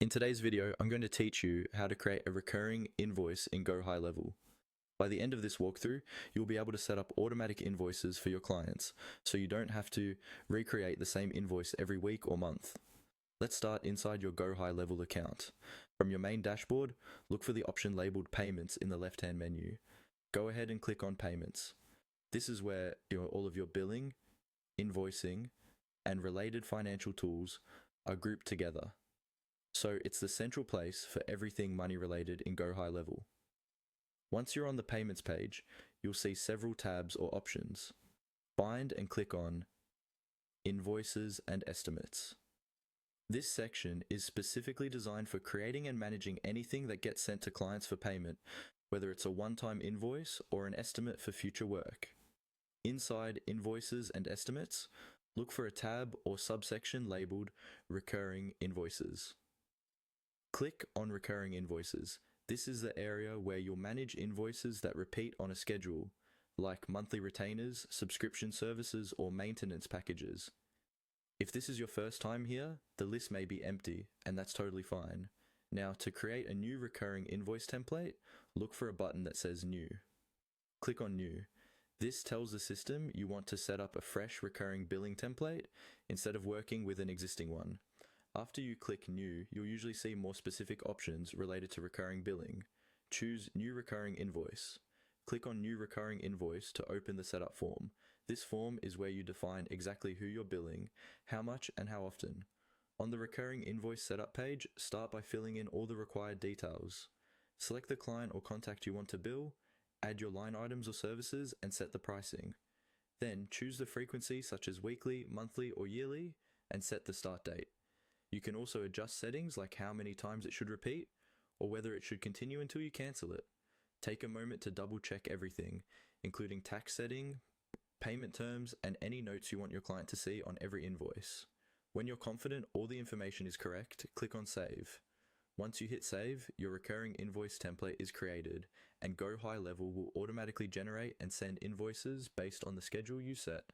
In today's video, I'm going to teach you how to create a recurring invoice in Go High Level. By the end of this walkthrough, you'll be able to set up automatic invoices for your clients, so you don't have to recreate the same invoice every week or month. Let's start inside your Go High Level account. From your main dashboard, look for the option labeled Payments in the left-hand menu. Go ahead and click on Payments. This is where all of your billing, invoicing, and related financial tools are grouped together. So it's the central place for everything money related in Go High Level. Once you're on the payments page, you'll see several tabs or options. Find and click on Invoices and Estimates. This section is specifically designed for creating and managing anything that gets sent to clients for payment, whether it's a one-time invoice or an estimate for future work. Inside Invoices and Estimates, look for a tab or subsection labeled Recurring Invoices. Click on Recurring Invoices. This is the area where you'll manage invoices that repeat on a schedule, like monthly retainers, subscription services, or maintenance packages. If this is your first time here, the list may be empty, and that's totally fine. Now, to create a new recurring invoice template, look for a button that says New. Click on New. This tells the system you want to set up a fresh recurring billing template instead of working with an existing one. After you click New, you'll usually see more specific options related to recurring billing. Choose New Recurring Invoice. Click on New Recurring Invoice to open the setup form. This form is where you define exactly who you're billing, how much, and how often. On the Recurring Invoice setup page, start by filling in all the required details. Select the client or contact you want to bill, add your line items or services, and set the pricing. Then choose the frequency such as weekly, monthly, or yearly, and set the start date. You can also adjust settings like how many times it should repeat, or whether it should continue until you cancel it. Take a moment to double check everything, including tax setting, payment terms, and any notes you want your client to see on every invoice. When you're confident all the information is correct, click on Save. Once you hit Save, your recurring invoice template is created, and Go High Level will automatically generate and send invoices based on the schedule you set.